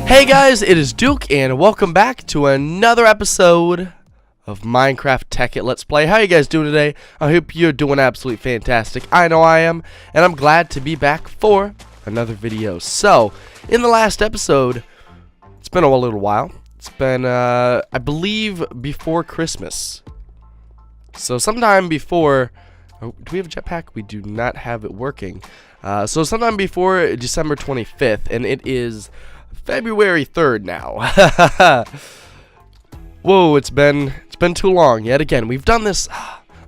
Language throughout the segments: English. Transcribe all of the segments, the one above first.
Hey guys, it is Duke, and welcome back to another episode of Minecraft Tekkit Let's Play. How you guys doing today? I hope you're doing absolutely fantastic. I know I am, and I'm glad to be back for another video. So, in the last episode, it's been a little while. It's been, I believe, before Christmas. So, sometime before... Oh, do we have a jetpack? We do not have it working. So, sometime before December 25th, and it is... February 3rd now. Whoa, it's been too long yet again. We've done this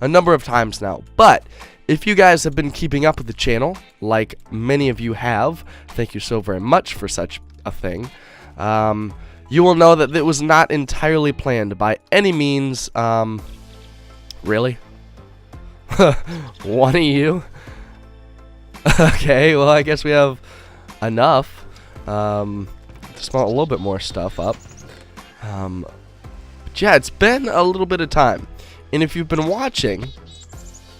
a number of times now, but if you guys have been keeping up with the channel, like many of you have, thank you so very much for such a thing. You will know that it was not entirely planned by any means. Really? One of you? Okay, well I guess we have enough. Just want a little bit more stuff up. But yeah, it's been a little bit of time. And if you've been watching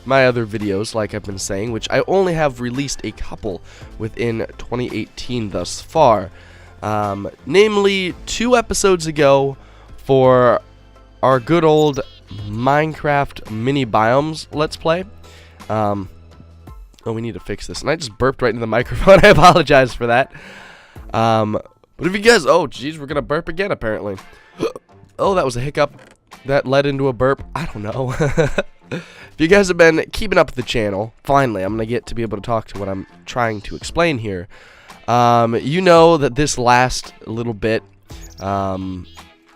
my other videos, like I've been saying, which I only have released a couple within 2018 thus far, namely 2 episodes ago for our good old Minecraft mini biomes Let's Play. Oh, we need to fix this. And I just burped right into the microphone. I apologize for that. But if you guys, oh geez, we're gonna burp again apparently. Oh, that was a hiccup that led into a burp. I don't know. If you guys have been keeping up with the channel, finally I'm gonna get to be able to talk to what I'm trying to explain here. You know that this last little bit of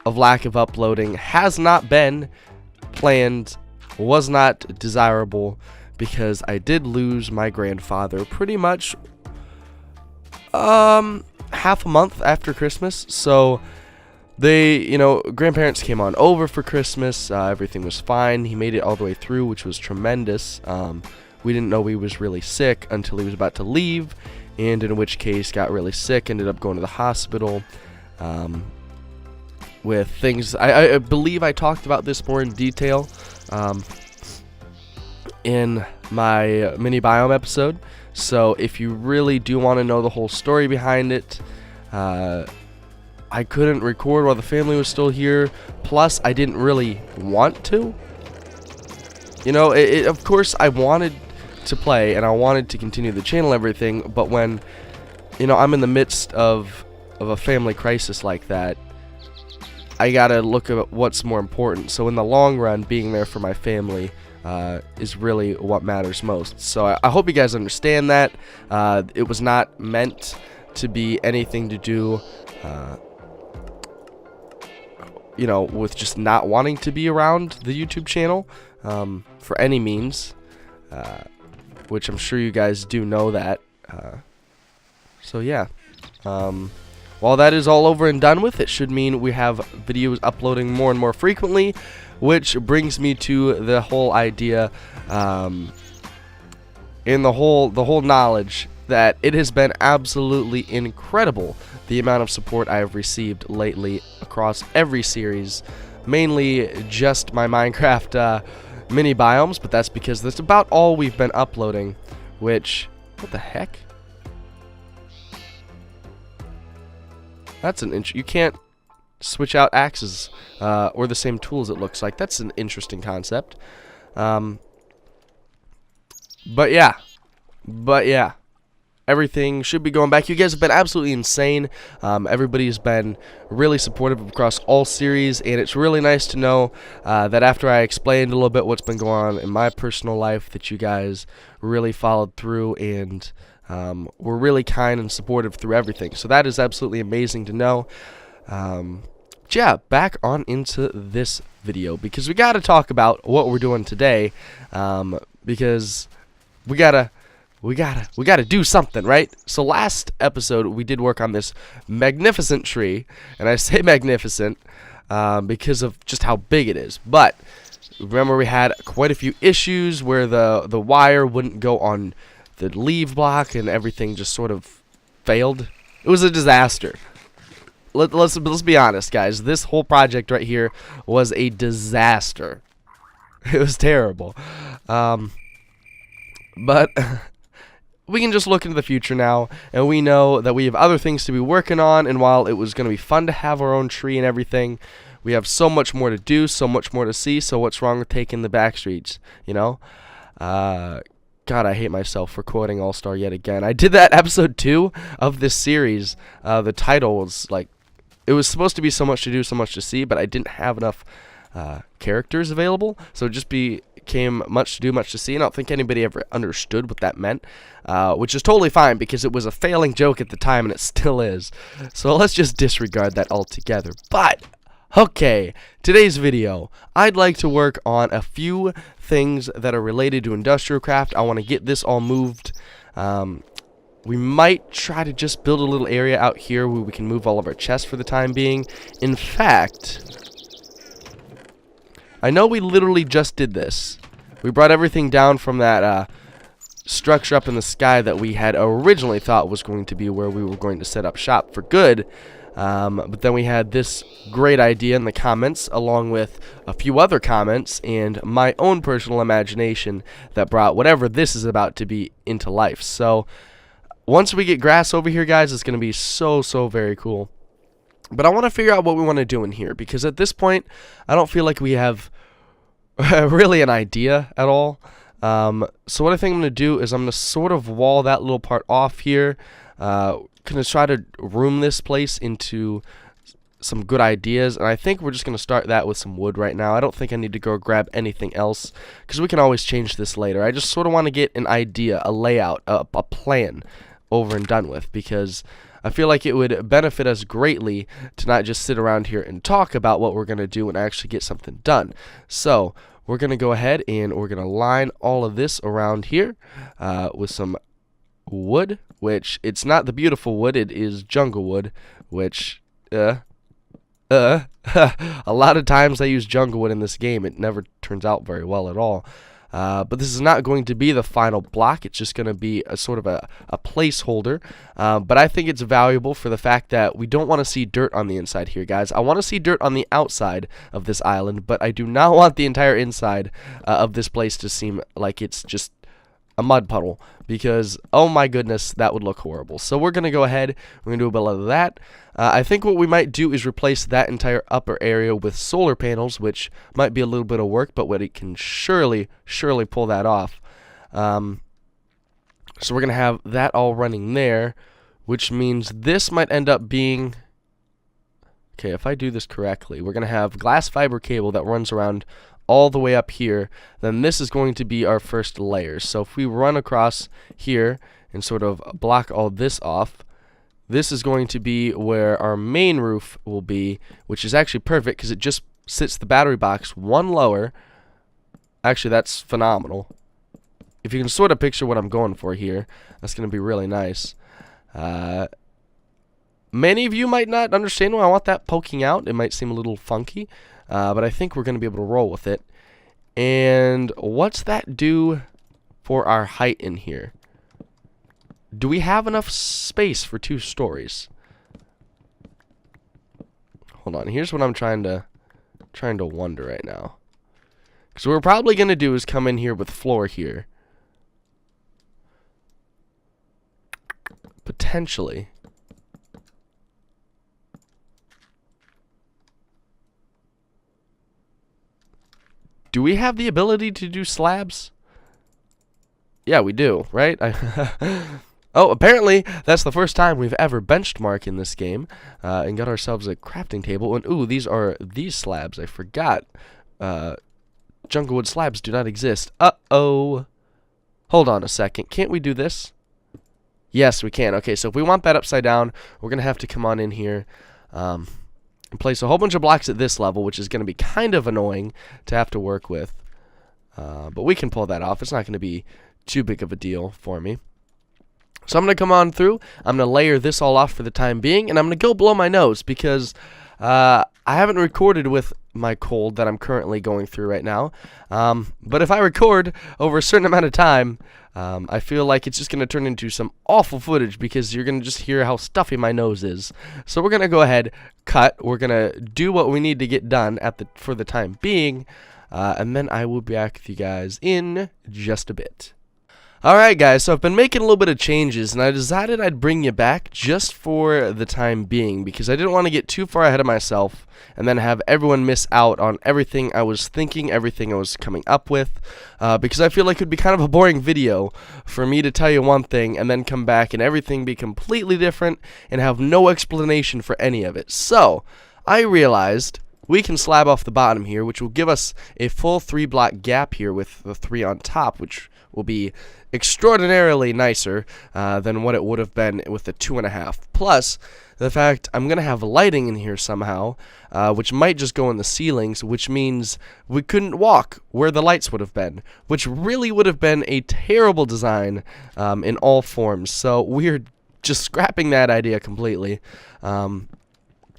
lack of uploading has not been planned, was not desirable, because I did lose my grandfather pretty much half a month after Christmas. So they, grandparents came on over for Christmas. Everything was fine. He made it all the way through, which was tremendous. We didn't know he was really sick until he was about to leave, and in which case got really sick, ended up going to the hospital with things. I believe I talked about this more in detail in my mini biome episode. So if you really do want to know the whole story behind it, I couldn't record while the family was still here. Plus, I didn't really want to. Of course, I wanted to play and I wanted to continue the channel and everything. But when, I'm in the midst of a family crisis like that, I gotta look at what's more important. So in the long run, being there for my family is really what matters most. So I hope you guys understand that. It was not meant to be anything to do, with just not wanting to be around the YouTube channel for any means, which I'm sure you guys do know that. So yeah. While that is all over and done with, it should mean we have videos uploading more and more frequently, which brings me to the whole idea, and the whole knowledge that it has been absolutely incredible the amount of support I have received lately across every series, mainly just my Minecraft mini biomes, but that's because that's about all we've been uploading, which, what the heck? That's you can't switch out axes or the same tools, it looks like. That's an interesting concept. But yeah, everything should be going back. You guys have been absolutely insane. Everybody's been really supportive across all series, and it's really nice to know that after I explained a little bit what's been going on in my personal life, that you guys really followed through and were really kind and supportive through everything. So that is absolutely amazing to know. Yeah, back on into this video, because we got to talk about what we're doing today, because we gotta do something, right? So last episode we did work on this magnificent tree, and I say magnificent because of just how big it is. But remember, we had quite a few issues where the wire wouldn't go on the leave block, and everything just sort of failed. It was a disaster. Let's be honest, guys. This whole project right here was a disaster. It was terrible. But we can just look into the future now, and we know that we have other things to be working on, and while it was going to be fun to have our own tree and everything, we have so much more to do, so much more to see, so what's wrong with taking the back streets, you know? God, I hate myself for quoting All-Star yet again. I did that episode 2 of this series. The title was like, it was supposed to be so much to do, so much to see, but I didn't have enough characters available, so it just became much to do, much to see, and I don't think anybody ever understood what that meant, which is totally fine because it was a failing joke at the time, and it still is. So let's just disregard that altogether. But okay, today's video, I'd like to work on a few things that are related to industrial craft. I want to get this all moved. We might try to just build a little area out here where we can move all of our chests for the time being. In fact, I know we literally just did this. We brought everything down from that structure up in the sky that we had originally thought was going to be where we were going to set up shop for good. But then we had this great idea in the comments, along with a few other comments and my own personal imagination that brought whatever this is about to be into life. So once we get grass over here, guys, it's going to be so very cool. But I want to figure out what we want to do in here, because at this point, I don't feel like we have really an idea at all. So what I think I'm going to do is I'm going to sort of wall that little part off here. Going to try to room this place into some good ideas, and I think we're just going to start that with some wood right now. I don't think I need to go grab anything else, because we can always change this later. I just sort of want to get an idea, a layout, a plan over and done with, because I feel like it would benefit us greatly to not just sit around here and talk about what we're going to do and actually get something done. So we're going to go ahead and we're going to line all of this around here with some wood, which it's not the beautiful wood, it is jungle wood, which a lot of times I use jungle wood in this game. It never turns out very well at all. But this is not going to be the final block. It's just going to be a sort of a placeholder. But I think it's valuable for the fact that we don't want to see dirt on the inside here, guys. I want to see dirt on the outside of this island, but I do not want the entire inside of this place to seem like it's just a mud puddle, because oh my goodness, that would look horrible. So we're going to go ahead, we're going to do a bit of that. I think what we might do is replace that entire upper area with solar panels, which might be a little bit of work, but what it can surely pull that off. So we're going to have that all running there, which means this might end up being, okay, if I do this correctly, we're going to have glass fiber cable that runs around all the way up here. Then this is going to be our first layer. So if we run across here and sort of block all this off, this is going to be where our main roof will be, which is actually perfect because it just sits the battery box one lower. Actually, that's phenomenal. If you can sort of picture what I'm going for here, that's going to be really nice. Many of you might not understand why I want that poking out. It might seem a little funky. But I think we're going to be able to roll with it. And what's that do for our height in here? Do we have enough space for 2 stories? Hold on. Here's what I'm trying to wonder right now. Because what we're probably going to do is come in here with floor here. Potentially. Do we have the ability to do slabs? Yeah, we do, right? Oh, apparently that's the first time we've ever benchmarked in this game and got ourselves a crafting table. And ooh, these are these slabs. I forgot. Junglewood slabs do not exist. Uh-oh. Hold on a second. Can't we do this? Yes, we can. Okay, so if we want that upside down, we're going to have to come on in here and place a whole bunch of blocks at this level, which is going to be kind of annoying to have to work with. But we can pull that off. It's not going to be too big of a deal for me. So I'm going to come on through. I'm going to layer this all off for the time being, and I'm going to go blow my nose because I haven't recorded with my cold that I'm currently going through right now. But if I record over a certain amount of time, I feel like it's just going to turn into some awful footage because you're going to just hear how stuffy my nose is. So we're going to go ahead, cut. We're going to do what we need to get done for the time being, and then I will be back with you guys in just a bit. Alright guys, so I've been making a little bit of changes, and I decided I'd bring you back just for the time being, because I didn't want to get too far ahead of myself and then have everyone miss out on everything I was thinking, everything I was coming up with, because I feel like it would be kind of a boring video for me to tell you one thing and then come back and everything be completely different and have no explanation for any of it. So, I realized we can slab off the bottom here, which will give us a full 3-block gap here with the 3 on top, which will be extraordinarily nicer than what it would have been with the 2.5. Plus, the fact I'm going to have lighting in here somehow, which might just go in the ceilings, which means we couldn't walk where the lights would have been, which really would have been a terrible design in all forms. So we're just scrapping that idea completely.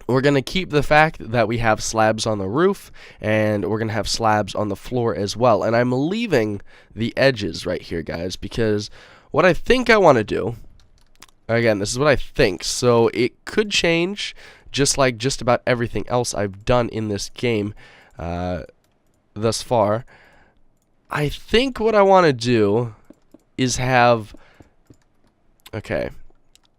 We're going to keep the fact that we have slabs on the roof, and we're going to have slabs on the floor as well. And I'm leaving the edges right here, guys, because what I think I want to do, again, this is what I think, so it could change just like just about everything else I've done in this game thus far. I think what I want to do is have, okay,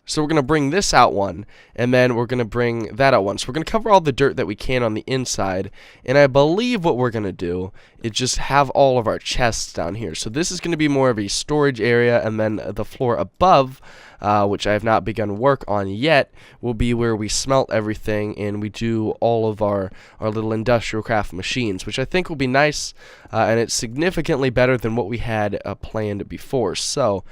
so we're going to bring this out one, and then we're going to bring that out one. So we're going to cover all the dirt that we can on the inside, and I believe what we're going to do is just have all of our chests down here. So this is going to be more of a storage area, and then the floor above, which I have not begun work on yet, will be where we smelt everything and we do all of our little industrial craft machines, which I think will be nice, and it's significantly better than what we had planned before. So,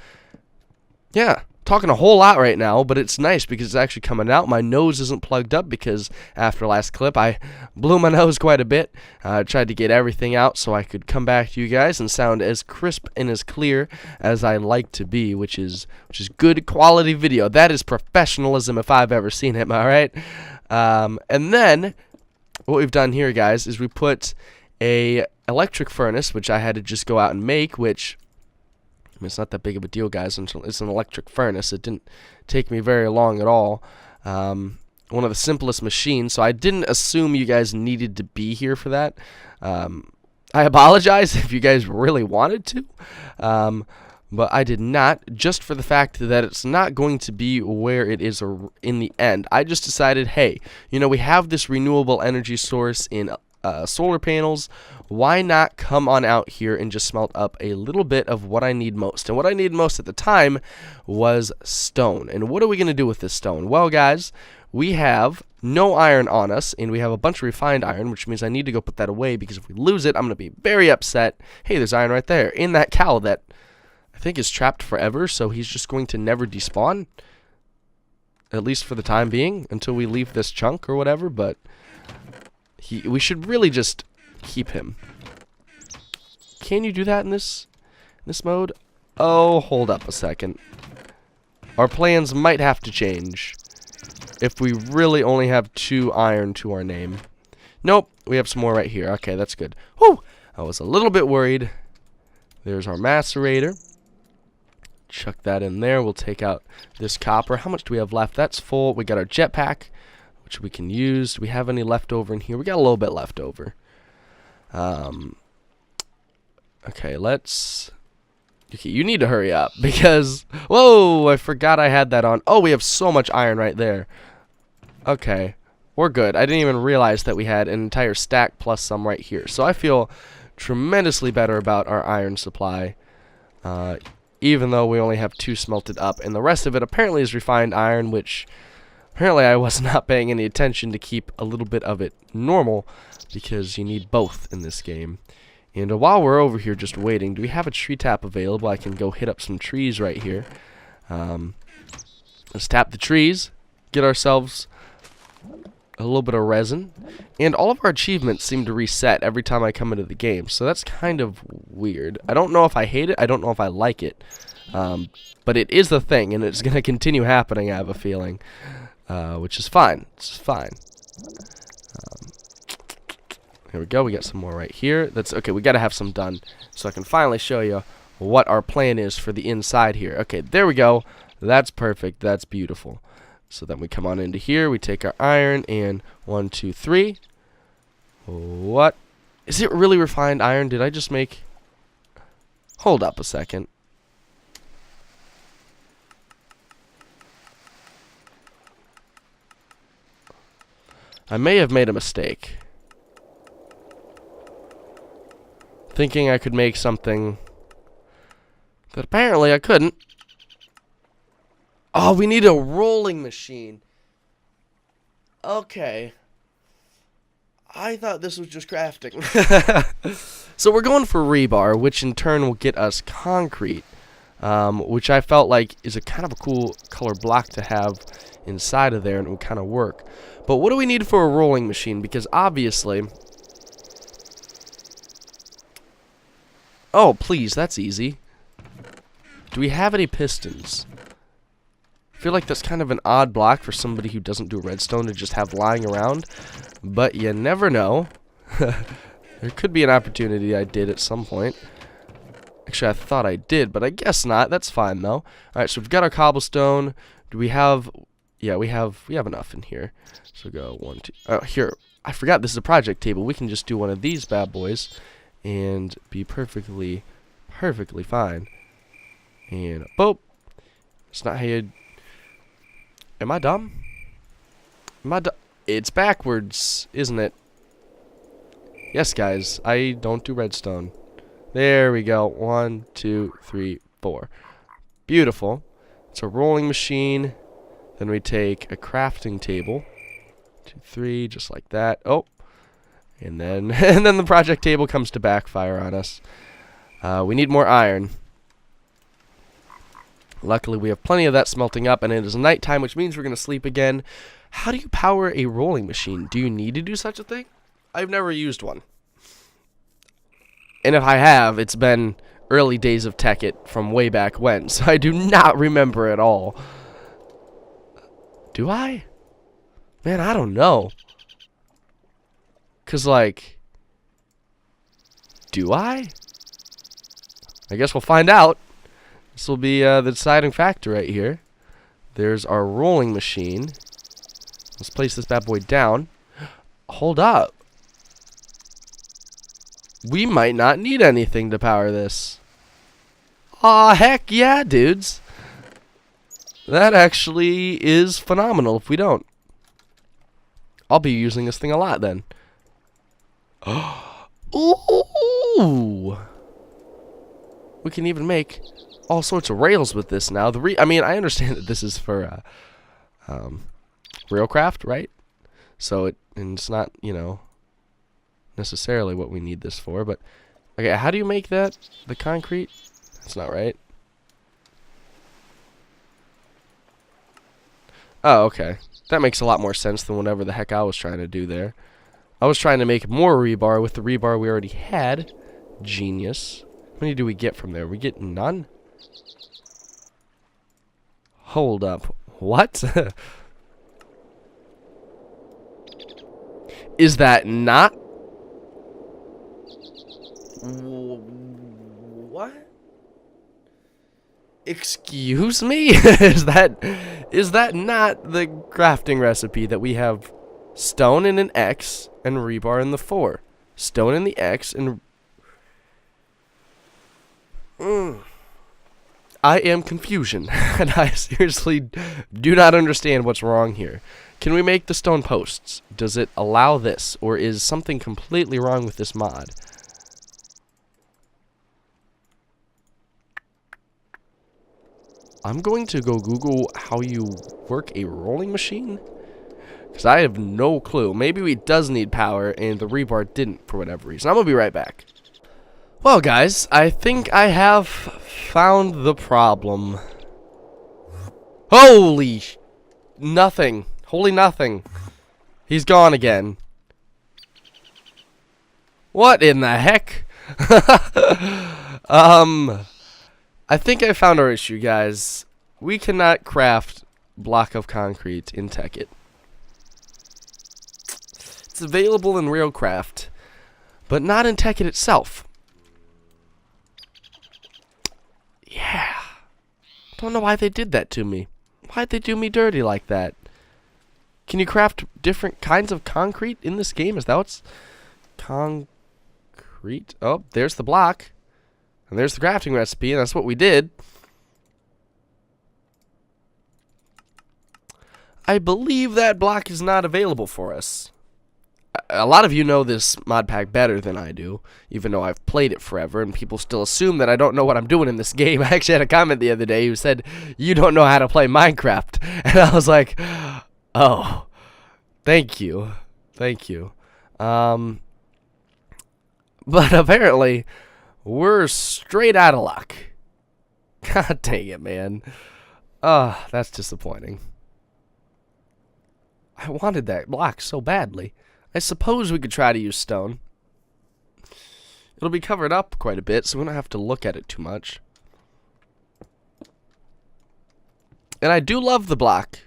yeah. Talking a whole lot right now, but it's nice because it's actually coming out. My nose isn't plugged up because after last clip I blew my nose quite a bit. Tried to get everything out so I could come back to you guys and sound as crisp and as clear as I like to be, which is good quality video. That is professionalism if I've ever seen it, alright? And then what we've done here, guys, is we put a electric furnace, which I had to just go out and make, which it's not that big of a deal, guys. It's an electric furnace. It didn't take me very long at all. One of the simplest machines, so I didn't assume you guys needed to be here for that. I apologize if you guys really wanted to, but I did not, just for the fact that it's not going to be where it is in the end. I just decided, hey, you know, we have this renewable energy source in solar panels. Why not come on out here and just smelt up a little bit of what I need most? And what I needed most at the time was stone. And what are we going to do with this stone? Well, guys, we have no iron on us, and we have a bunch of refined iron, which means I need to go put that away, because if we lose it, I'm going to be very upset. Hey, there's iron right there in that cow that I think is trapped forever, so he's just going to never despawn, at least for the time being, until we leave this chunk or whatever. But we should really just keep him. Can you do that in this mode? Oh, hold up a second. Our plans might have to change if we really only have 2 iron to our name. Nope, we have some more right here. Okay, that's good. Whew! I was a little bit worried. There's our macerator. Chuck that in there. We'll take out this copper. How much do we have left? That's full. We got our jetpack, which we can use. Do we have any left over in here? We got a little bit left over. Okay, okay, you need to hurry up because, whoa, I forgot I had that on. Oh, we have so much iron right there. Okay, we're good. I didn't even realize that we had an entire stack plus some right here. So I feel tremendously better about our iron supply, even though we only have 2 smelted up, and the rest of it apparently is refined iron, which apparently I was not paying any attention to keep a little bit of it normal, because you need both in this game. And while we're over here just waiting, do we have a tree tap available? I can go hit up some trees right here. Let's tap the trees, get ourselves a little bit of resin, and all of our achievements seem to reset every time I come into the game, so that's kind of weird. I don't know if I hate it, I don't know if I like it, but it is the thing, and it's going to continue happening, I have a feeling, which is fine. It's fine. Here we go. We got some more right here. That's okay. We got to have some done so I can finally show you what our plan is for the inside here. Okay, there we go. That's perfect. That's beautiful. So then we come on into here. We take our iron and 1, 2, 3. What? Is it really refined iron? Did I just make... Hold up a second. I may have made a mistake. Thinking I could make something that apparently I couldn't. Oh, we need a rolling machine. Okay. I thought this was just crafting. So we're going for rebar, which in turn will get us concrete, which I felt like is a kind of a cool color block to have inside of there, and it would kind of work. But what do we need for a rolling machine? Because obviously... Oh, please, that's easy. Do we have any pistons? I feel like that's kind of an odd block for somebody who doesn't do redstone to just have lying around. But you never know. There could be an opportunity I did at some point. Actually, I thought I did, but I guess not. That's fine, though. Alright, so we've got our cobblestone. Do we have... Yeah, we have enough in here. So go 1, 2... Oh, here. I forgot this is a project table. We can just do one of these bad boys and be perfectly fine. And, boop. It's not how you... Am I dumb? It's backwards, isn't it? Yes, guys. I don't do redstone. There we go. 1, 2, 3, 4. Beautiful. It's a rolling machine. Then we take a crafting table. 2, 3, just like that. Oh. And then the project table comes to backfire on us. We need more iron. Luckily, we have plenty of that smelting up, and it is nighttime, which means we're going to sleep again. How do you power a rolling machine? Do you need to do such a thing? I've never used one. And if I have, it's been early days of Tekkit from way back when, so I do not remember at all. Do I? Man, I don't know. 'Cause, like... Do I? I guess we'll find out. This will be the deciding factor right here. There's our rolling machine. Let's place this bad boy down. Hold up. We might not need anything to power this. Aw, heck yeah, dudes. That actually is phenomenal if we don't. I'll be using this thing a lot then. Ooh! We can even make all sorts of rails with this now. I mean, I understand that this is for railcraft, right? So it's not, you know, necessarily what we need this for, but okay, how do you make that? The concrete? That's not right. Oh, okay. That makes a lot more sense than whatever the heck I was trying to do there. I was trying to make more rebar with the rebar we already had. Genius. How many do we get from there? We get none? Hold up. What? Is that not? What? Excuse me? Is that not the crafting recipe that we have stone in an X and rebar in the 4? Stone in the X and... I am confusion, and I seriously do not understand what's wrong here. Can we make the stone posts? Does it allow this, or is something completely wrong with this mod? I'm going to go Google how you work a rolling machine, because I have no clue. Maybe it does need power, and the rebar didn't for whatever reason. I'm going to be right back. Well, guys, I think I have found the problem. Holy nothing. Holy nothing. He's gone again. What in the heck? I think I found our issue, guys. We cannot craft block of concrete in Tekkit. It's available in Railcraft, but not in Tekkit itself. Yeah. Don't know why they did that to me. Why'd they do me dirty like that? Can you craft different kinds of concrete in this game? Is that what's... Concrete? Oh, there's the block. And there's the crafting recipe, and that's what we did. I believe that block is not available for us. a lot of you know this mod pack better than I do, even though I've played it forever, and people still assume that I don't know what I'm doing in this game. I actually had a comment the other day who said, "You don't know how to play Minecraft," and I was like, "Oh, thank you, thank you." But apparently, we're straight out of luck. God dang it, man. That's disappointing. I wanted that block so badly. I suppose we could try to use stone. It'll be covered up quite a bit, so we don't have to look at it too much. And I do love the block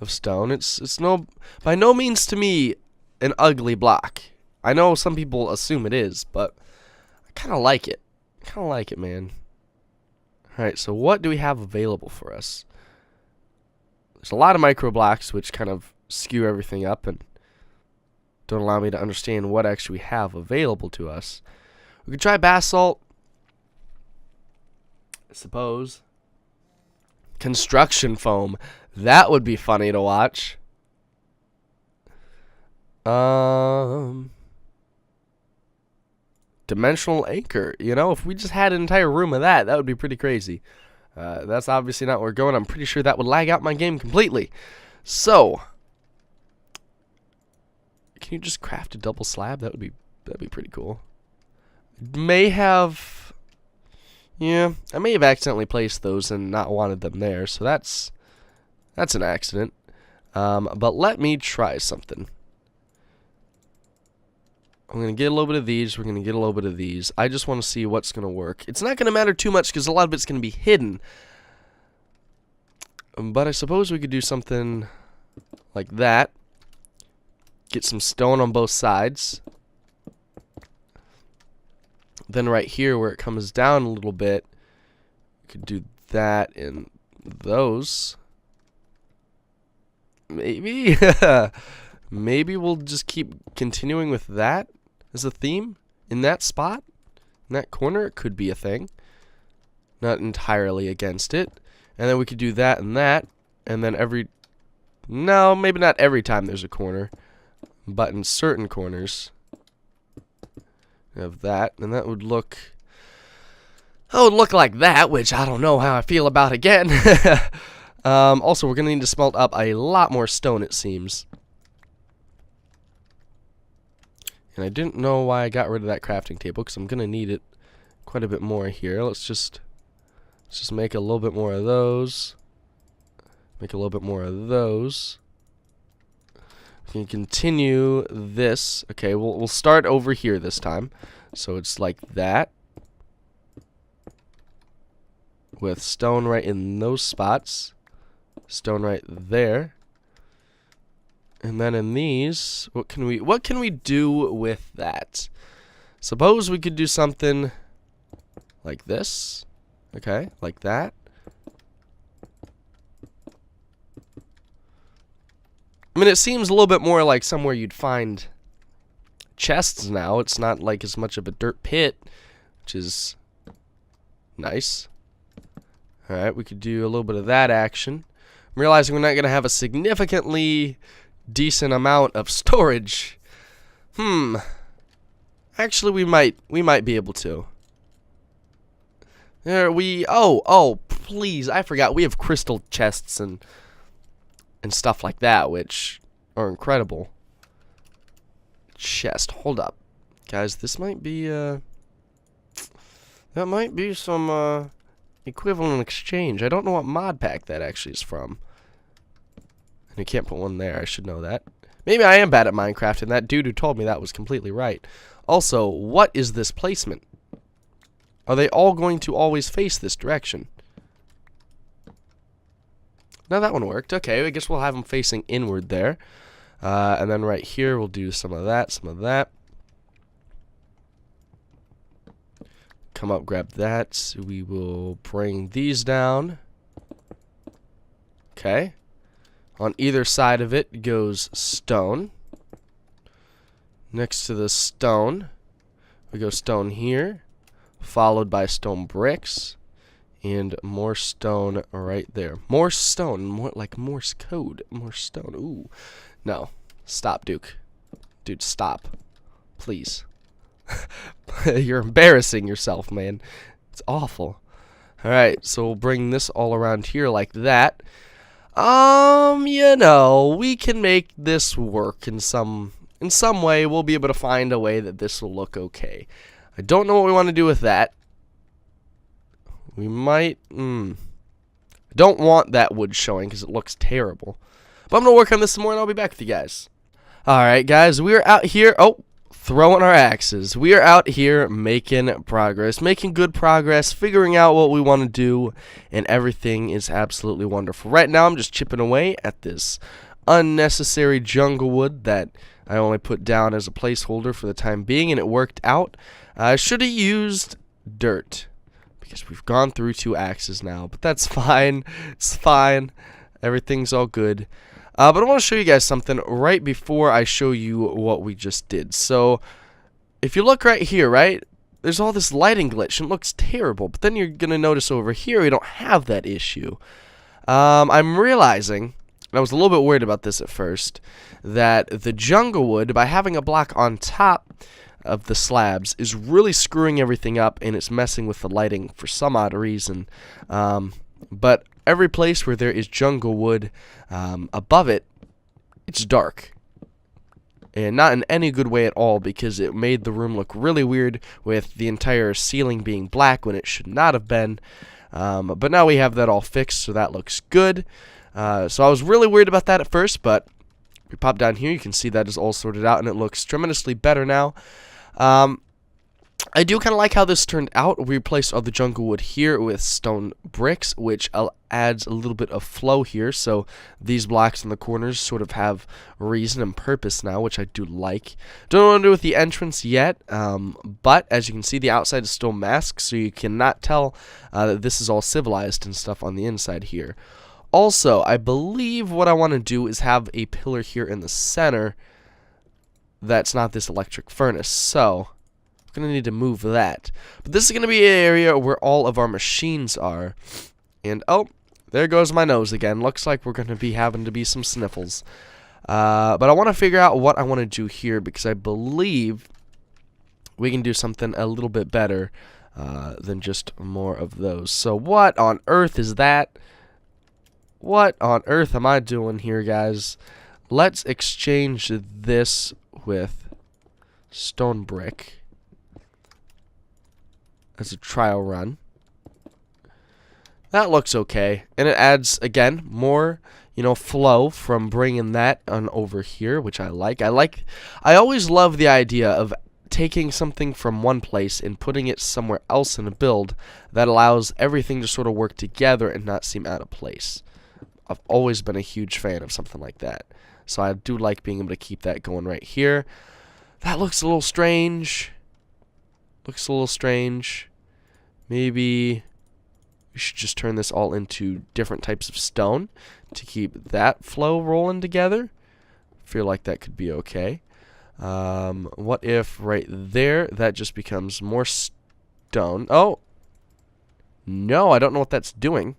of stone. It's by no means to me an ugly block. I know some people assume it is, but I kind of like it. I kind of like it, man. Alright, so what do we have available for us? There's a lot of micro blocks, which kind of skew everything up and don't allow me to understand what actually we have available to us. We could try basalt, I suppose. Construction foam. That would be funny to watch. Dimensional anchor. You know, if we just had an entire room of that, that would be pretty crazy. That's obviously not where we're going. I'm pretty sure that would lag out my game completely. So, can you just craft a double slab? That'd be pretty cool. May have, yeah, I may have accidentally placed those and not wanted them there. So that's an accident. But let me try something. I'm going to get a little bit of these. We're going to get a little bit of these. I just want to see what's going to work. It's not going to matter too much because a lot of it's going to be hidden. But I suppose we could do something like that. Get some stone on both sides. Then right here where it comes down a little bit, we could do that in those. Maybe. Maybe we'll just keep continuing with that as a theme in that spot, in that corner. It could be a thing. Not entirely against it. And then we could do that and that, and then no, maybe not every time there's a corner, but in certain corners of that, and that would look like that, which I don't know how I feel about again. Also, we're gonna need to smelt up a lot more stone, it seems. And I didn't know why I got rid of that crafting table, because I'm going to need it quite a bit more here. Let's just make a little bit more of those. Make a little bit more of those. We can continue this. Okay, we'll start over here this time. So it's like that. With stone right in those spots. Stone right there. And then in these, what can we do with that? Suppose we could do something like this. Okay, like that. I mean, it seems a little bit more like somewhere you'd find chests now. It's not like as much of a dirt pit, which is nice. Alright, we could do a little bit of that action. I'm realizing we're not going to have a significantly decent amount of storage. Actually, we might be able to. There oh, please, I forgot. We have crystal chests and stuff like that, which are incredible. Chest, hold up. Guys, this might be that might be some equivalent exchange. I don't know what mod pack that actually is from. And you can't put one there. I should know that. Maybe I am bad at Minecraft, and that dude who told me that was completely right. Also, what is this placement? Are they all going to always face this direction? No, that one worked. Okay, I guess we'll have them facing inward there. And then right here, we'll do some of that, some of that. Come up, grab that. We will bring these down. Okay. On either side of it goes stone. Next to the stone, we go stone here, followed by stone bricks, and more stone right there. More stone, more like Morse code. More stone. Ooh. No. Stop, Duke. Dude, stop. Please. You're embarrassing yourself, man. It's awful. Alright, so we'll bring this all around here like that. You know, we can make this work in some way. We'll be able to find a way that this will look okay. I don't know what we want to do with that. We might, I don't want that wood showing because it looks terrible. But I'm going to work on this some more and I'll be back with you guys. Alright guys, we are out here, throwing our axes. We are out here making progress, making good progress, figuring out what we want to do, and everything is absolutely wonderful. Right now I'm just chipping away at this unnecessary jungle wood that I only put down as a placeholder for the time being, and it worked out. I should have used dirt, because we've gone through 2 axes now, but that's fine. It's fine. Everything's all good. But I want to show you guys something right before I show you what we just did. So, if you look right here, right, there's all this lighting glitch, and it looks terrible. But then you're going to notice over here we don't have that issue. I'm realizing, and I was a little bit worried about this at first, that the jungle wood, by having a block on top of the slabs, is really screwing everything up, and it's messing with the lighting for some odd reason. But every place where there is jungle wood above it, it's dark. And not in any good way at all, because it made the room look really weird with the entire ceiling being black when it should not have been. But now we have that all fixed, so that looks good. So I was really worried about that at first, but we pop down here, you can see that is all sorted out, and it looks tremendously better now. I do kind of like how this turned out. We replaced all the jungle wood here with stone bricks, which adds a little bit of flow here. So these blocks in the corners sort of have reason and purpose now, which I do like. Don't know what to do with the entrance yet, but as you can see, the outside is still masked, so you cannot tell that this is all civilized and stuff on the inside here. Also, I believe what I want to do is have a pillar here in the center that's not this electric furnace. So I'm going to need to move that. But this is going to be an area where all of our machines are. And, oh, there goes my nose again. Looks like we're going to be having to be some sniffles. But I want to figure out what I want to do here, because I believe we can do something a little bit better than just more of those. So what on earth is that? What on earth am I doing here, guys? Let's exchange this with stone brick as a trial run. That looks okay, and it adds, again, more, flow from bringing that on over here, which I like. I always love the idea of taking something from one place and putting it somewhere else in a build that allows everything to sort of work together and not seem out of place. I've always been a huge fan of something like that. So I do like being able to keep that going right here. That looks a little strange. Maybe we should just turn this all into different types of stone to keep that flow rolling together. Feel like that could be okay. What if right there that just becomes more stone? Oh! No, I don't know what that's doing.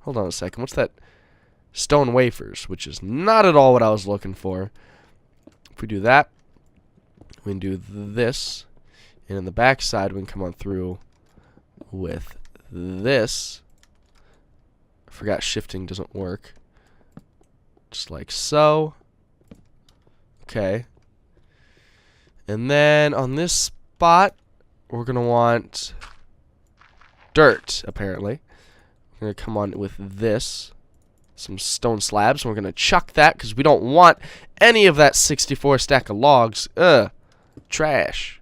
Hold on a second. What's that? Stone wafers, which is not at all what I was looking for. If we do that, we can do this, and in the back side we can come on through with this. I forgot shifting doesn't work. Just like so. Okay. And then on this spot, we're going to want dirt, apparently. We're going to come on with this. Some stone slabs, and we're going to chuck that because we don't want any of that 64 stack of logs. Ugh. Trash.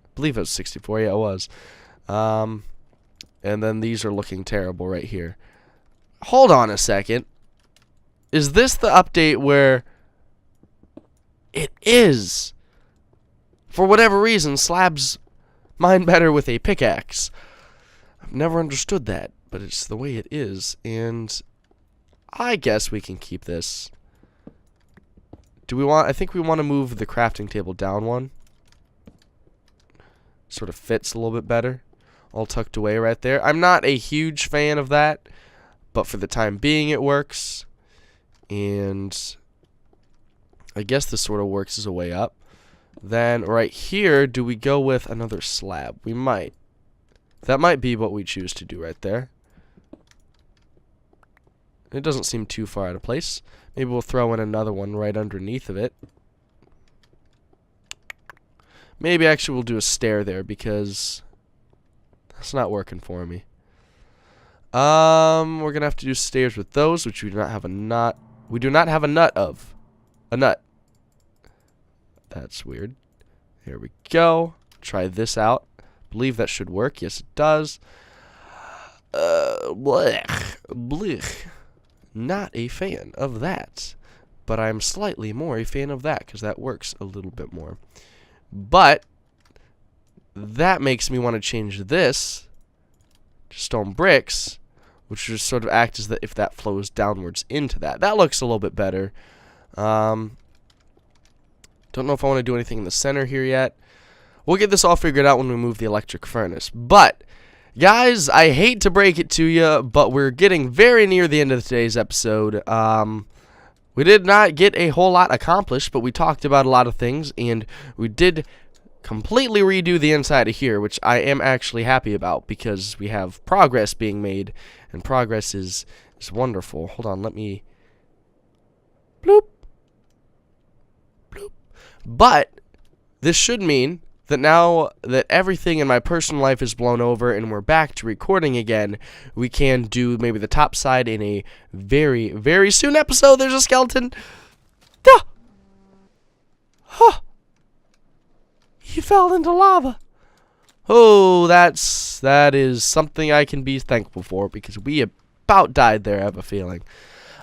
I believe it was 64. Yeah, it was. And then these are looking terrible right here. Hold on a second. Is this the update where it is? For whatever reason, slabs mine better with a pickaxe. I've never understood that, but it's the way it is, and I guess we can keep this. I think we want to move the crafting table down one. Sort of fits a little bit better. All tucked away right there. I'm not a huge fan of that, but for the time being it works. And I guess this sort of works as a way up. Then right here, do we go with another slab? We might. That might be what we choose to do right there. It doesn't seem too far out of place. Maybe we'll throw in another one right underneath of it. Maybe actually we'll do a stair there because that's not working for me. We're gonna have to do stairs with those, which we do not have a nut. We do not have a nut of. A nut. That's weird. Here we go. Try this out. Believe that should work. Yes, it does. Blech. Blech. Not a fan of that. But I'm slightly more a fan of that because that works a little bit more. But that makes me want to change this to stone bricks, which would sort of act as that if that flows downwards into that. That looks a little bit better. Don't know if I want to do anything in the center here yet. We'll get this all figured out when we move the electric furnace. But, guys, I hate to break it to you, but we're getting very near the end of today's episode. We did not get a whole lot accomplished, but we talked about a lot of things, and we did completely redo the inside of here, which I am actually happy about because we have progress being made, and progress is wonderful. Hold on, let me... Bloop. Bloop. But this should mean that now that everything in my personal life is blown over and we're back to recording again, we can do maybe the top side in a very, very soon episode. There's a skeleton. Ah! Huh. He fell into lava. Oh, that is something I can be thankful for because we about died there, I have a feeling.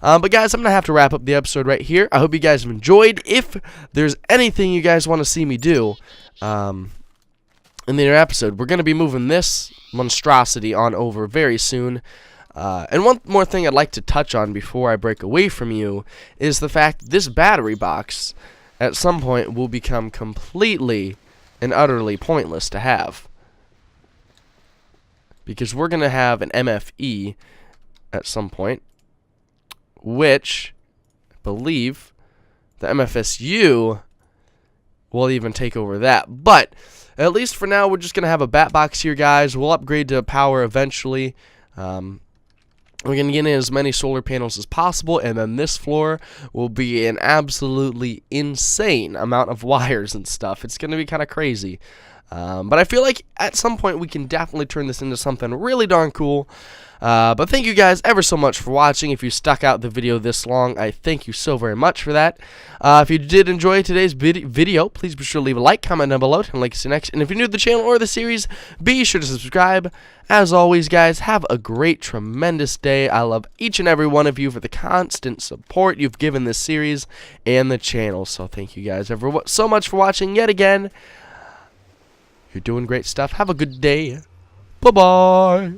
But guys, I'm going to have to wrap up the episode right here. I hope you guys have enjoyed. If there's anything you guys want to see me do in the episode, we're going to be moving this monstrosity on over very soon. And one more thing I'd like to touch on before I break away from you is the fact that this battery box at some point will become completely and utterly pointless to have. Because we're going to have an MFE at some point, which I believe the MFSU will even take over that. But at least for now, we're just going to have a bat box here, guys. We'll upgrade to power eventually. We're going to get in as many solar panels as possible, and then this floor will be an absolutely insane amount of wires and stuff. It's going to be kind of crazy. But I feel like at some point we can definitely turn this into something really darn cool. But thank you guys ever so much for watching. If you stuck out the video this long, I thank you so very much for that. If you did enjoy today's video, please be sure to leave a like, comment down below, and like us next. And if you're new to the channel or the series, be sure to subscribe. As always, guys, have a great, tremendous day. I love each and every one of you for the constant support you've given this series and the channel. So thank you guys ever so much for watching yet again. You're doing great stuff. Have a good day. Bye-bye.